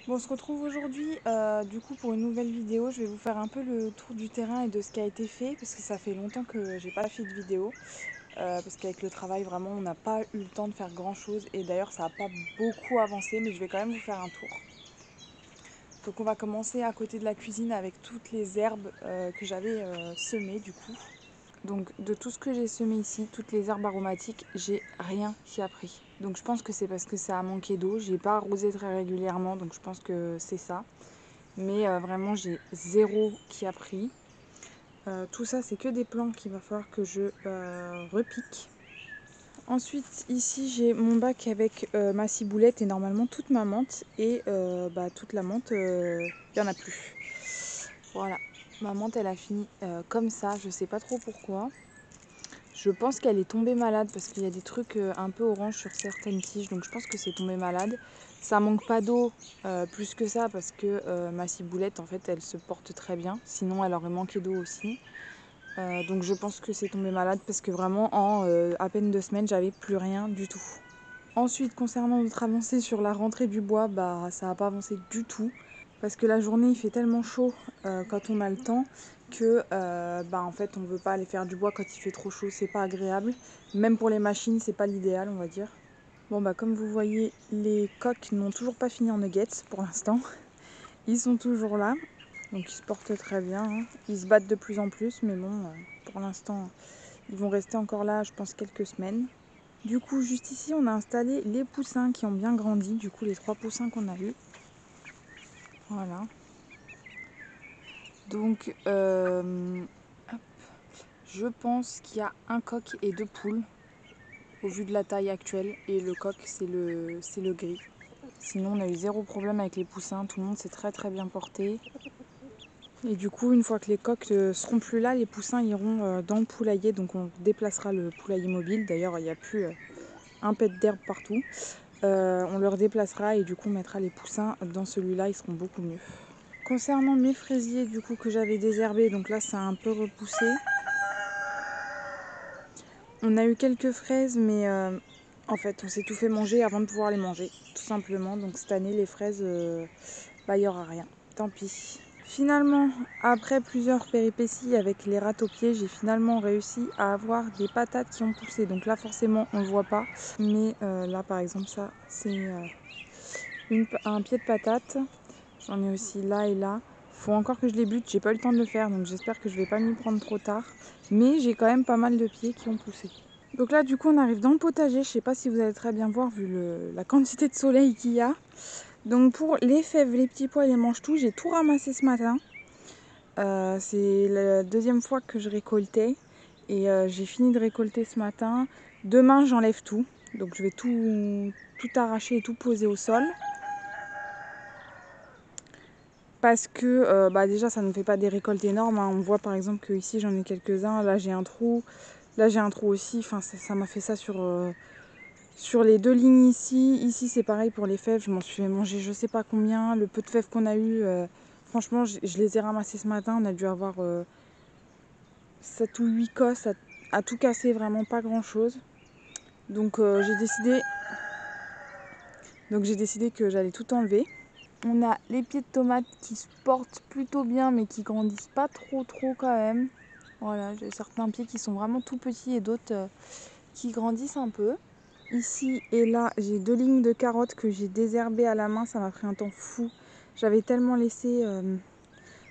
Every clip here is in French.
Bon, on se retrouve aujourd'hui du coup pour une nouvelle vidéo. Je vais vous faire un peu le tour du terrain et de ce qui a été fait parce que ça fait longtemps que j'ai pas fait de vidéo parce qu'avec le travail vraiment on n'a pas eu le temps de faire grand chose et d'ailleurs ça n'a pas beaucoup avancé mais je vais quand même vous faire un tour. Donc on va commencer à côté de la cuisine avec toutes les herbes que j'avais semées du coup. Donc de tout ce que j'ai semé ici, toutes les herbes aromatiques, j'ai rien qui a pris. Donc je pense que c'est parce que ça a manqué d'eau. J'ai pas arrosé très régulièrement, donc je pense que c'est ça. Mais vraiment j'ai zéro qui a pris. Tout ça c'est que des plants qu'il va falloir que je repique. Ensuite ici j'ai mon bac avec ma ciboulette et normalement toute ma menthe. Et toute la menthe, il n'y en a plus. Voilà, ma menthe elle a fini comme ça, je sais pas trop pourquoi. Je pense qu'elle est tombée malade parce qu'il y a des trucs un peu orange sur certaines tiges, donc je pense que c'est tombé malade. Ça manque pas d'eau plus que ça parce que ma ciboulette en fait elle se porte très bien, sinon elle aurait manqué d'eau aussi. Donc je pense que c'est tombé malade parce que vraiment en à peine 2 semaines j'avais plus rien du tout. Ensuite concernant notre avancée sur la rentrée du bois, ça n'a pas avancé du tout. Parce que la journée il fait tellement chaud quand on a le temps que en fait on veut pas aller faire du bois quand il fait trop chaud, c'est pas agréable. Même pour les machines c'est pas l'idéal on va dire. Bon comme vous voyez les coqs n'ont toujours pas fini en nuggets pour l'instant. Ils sont toujours là, donc ils se portent très bien, hein. Ils se battent de plus en plus mais bon pour l'instant ils vont rester encore là je pense quelques semaines. Du coup juste ici on a installé les poussins qui ont bien grandi, du coup les 3 poussins qu'on a eus. Voilà. Donc, hop, je pense qu'il y a un coq et 2 poules, au vu de la taille actuelle. Et le coq, c'est le gris. Sinon, on a eu zéro problème avec les poussins. Tout le monde s'est très très bien porté. Et du coup, une fois que les coqs seront plus là, les poussins iront dans le poulailler. Donc, on déplacera le poulailler mobile. D'ailleurs, il n'y a plus un pet d'herbe partout. On le redéplacera et du coup, on mettra les poussins dans celui-là. Ils seront beaucoup mieux. Concernant mes fraisiers du coup que j'avais désherbés, donc là ça a un peu repoussé. On a eu quelques fraises mais en fait on s'est tout fait manger avant de pouvoir les manger tout simplement. Donc cette année les fraises, il n'y aura rien, tant pis. Finalement après plusieurs péripéties avec les rats aux pieds, j'ai finalement réussi à avoir des patates qui ont poussé. Donc là forcément on ne le voit pas. Mais là par exemple ça c'est un pied de patate. J'en ai aussi là et là. Faut encore que je les bute, j'ai pas eu le temps de le faire donc j'espère que je vais pas m'y prendre trop tard. Mais j'ai quand même pas mal de pieds qui ont poussé. Donc là du coup on arrive dans le potager, je sais pas si vous allez très bien voir vu la quantité de soleil qu'il y a. Donc pour les fèves, les petits pois et les mange-tout, j'ai tout ramassé ce matin. C'est la deuxième fois que je récoltais et j'ai fini de récolter ce matin. Demain j'enlève tout, donc je vais tout arracher et tout poser au sol. Parce que déjà ça ne fait pas des récoltes énormes, hein. On voit par exemple que ici j'en ai quelques-uns, là j'ai un trou aussi, enfin ça m'a fait ça sur les 2 lignes ici. Ici c'est pareil pour les fèves, je m'en suis fait manger je sais pas combien. Le peu de fèves qu'on a eu, franchement je les ai ramassées ce matin, on a dû avoir 7 ou 8 cosses à tout casser, vraiment pas grand chose. Donc j'ai décidé que j'allais tout enlever. On a les pieds de tomates qui se portent plutôt bien mais qui grandissent pas trop quand même. Voilà, j'ai certains pieds qui sont vraiment tout petits et d'autres qui grandissent un peu. Ici et là, j'ai 2 lignes de carottes que j'ai désherbées à la main, ça m'a pris un temps fou. J'avais tellement laissé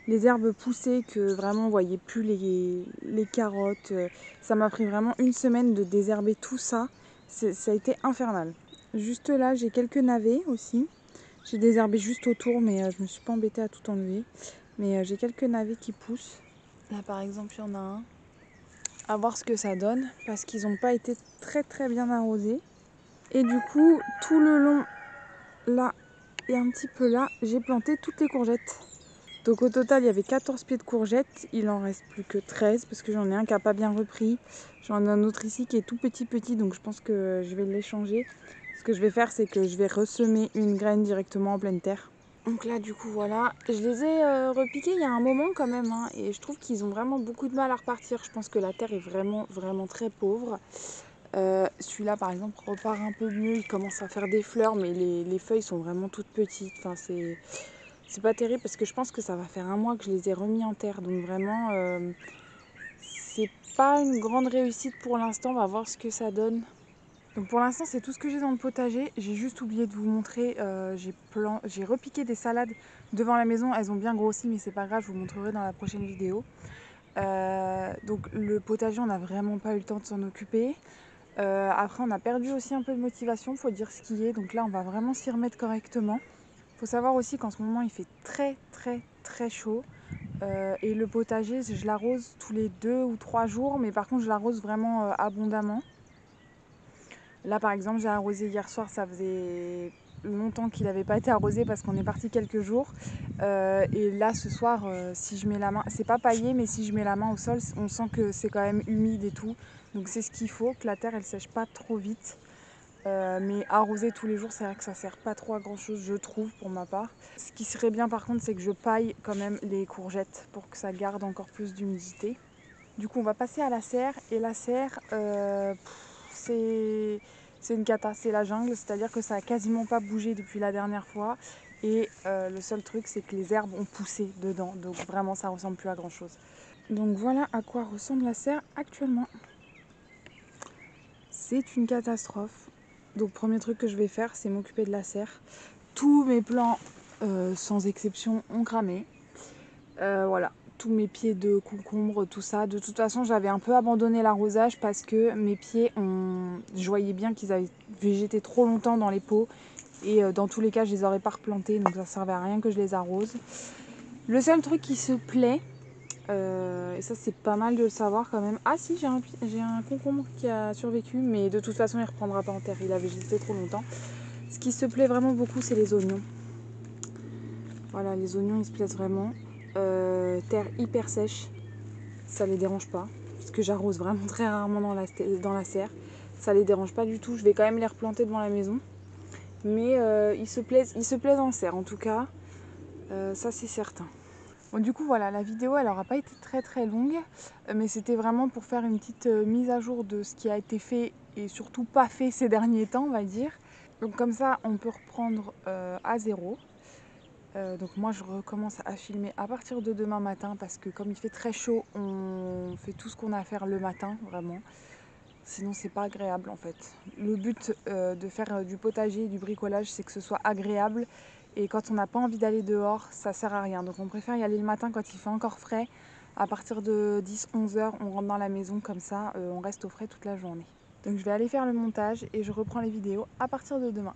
les herbes pousser que vraiment on voyait plus les carottes. Ça m'a pris vraiment une semaine de désherber tout ça. Ça a été infernal. Juste là, j'ai quelques navets aussi. J'ai désherbé juste autour, mais je me suis pas embêtée à tout enlever. Mais j'ai quelques navets qui poussent. Là, par exemple, il y en a un. À voir ce que ça donne, parce qu'ils n'ont pas été très bien arrosés. Et du coup, tout le long, là et un petit peu là, j'ai planté toutes les courgettes. Donc au total, il y avait 14 pieds de courgettes. Il en reste plus que 13, parce que j'en ai un qui n'a pas bien repris. J'en ai un autre ici qui est tout petit, donc je pense que je vais l'échanger. Ce que je vais faire, c'est que je vais ressemer une graine directement en pleine terre. Donc là du coup voilà, je les ai repiqués il y a un moment quand même, hein, et je trouve qu'ils ont vraiment beaucoup de mal à repartir. Je pense que la terre est vraiment très pauvre. Celui-là par exemple repart un peu mieux, il commence à faire des fleurs mais les feuilles sont vraiment toutes petites. Enfin, c'est pas terrible parce que je pense que ça va faire un mois que je les ai remis en terre. Donc vraiment, c'est pas une grande réussite pour l'instant. On va voir ce que ça donne. Donc pour l'instant c'est tout ce que j'ai dans le potager. J'ai juste oublié de vous montrer, j'ai repiqué des salades devant la maison. Elles ont bien grossi mais c'est pas grave, je vous montrerai dans la prochaine vidéo. Donc le potager, on n'a vraiment pas eu le temps de s'en occuper. Après on a perdu aussi un peu de motivation, faut dire ce qui est. Donc là on va vraiment s'y remettre correctement. Faut savoir aussi qu'en ce moment il fait très chaud. Et le potager, je l'arrose tous les 2 ou 3 jours. Mais par contre je l'arrose vraiment abondamment. Là par exemple j'ai arrosé hier soir, ça faisait longtemps qu'il n'avait pas été arrosé parce qu'on est parti quelques jours. Et là ce soir, si je mets la main, c'est pas paillé mais si je mets la main au sol, on sent que c'est quand même humide et tout. Donc c'est ce qu'il faut, que la terre elle sèche pas trop vite. Mais arroser tous les jours, c'est vrai que ça sert pas trop à grand chose, je trouve, pour ma part. Ce qui serait bien par contre, c'est que je paille quand même les courgettes pour que ça garde encore plus d'humidité. Du coup on va passer à la serre. Et la serre, c'est une cata, c'est la jungle, c'est-à-dire que ça a quasiment pas bougé depuis la dernière fois. Et le seul truc, c'est que les herbes ont poussé dedans, donc vraiment ça ressemble plus à grand chose. Donc voilà à quoi ressemble la serre actuellement. C'est une catastrophe. Donc premier truc que je vais faire, c'est m'occuper de la serre. Tous mes plants, sans exception, ont cramé. Voilà, tous mes pieds de concombre, tout ça. De toute façon, j'avais un peu abandonné l'arrosage parce que mes pieds, je voyais bien qu'ils avaient végété trop longtemps dans les pots. Et dans tous les cas, je les aurais pas replantés, donc ça servait à rien que je les arrose. Le seul truc qui se plaît, et ça c'est pas mal de le savoir quand même. Ah si, j'ai un concombre qui a survécu, mais de toute façon il reprendra pas en terre, il a végété trop longtemps. Ce qui se plaît vraiment beaucoup, c'est les oignons. Voilà, les oignons ils se plaisent vraiment. Terre hyper sèche, ça les dérange pas, parce que j'arrose vraiment très rarement dans la serre. Ça les dérange pas du tout, je vais quand même les replanter devant la maison. Mais ils se plaisent en serre en tout cas, ça c'est certain. Bon, du coup voilà, la vidéo elle n'aura pas été très longue, mais c'était vraiment pour faire une petite mise à jour de ce qui a été fait et surtout pas fait ces derniers temps, on va dire. Donc comme ça on peut reprendre à zéro. Donc moi je recommence à filmer à partir de demain matin parce que comme il fait très chaud, on fait tout ce qu'on a à faire le matin vraiment. Sinon c'est pas agréable en fait. Le but de faire du potager et du bricolage, c'est que ce soit agréable. Et quand on n'a pas envie d'aller dehors, ça sert à rien. Donc on préfère y aller le matin quand il fait encore frais. À partir de 10-11 heures, on rentre dans la maison comme ça, on reste au frais toute la journée. Donc je vais aller faire le montage et je reprends les vidéos à partir de demain.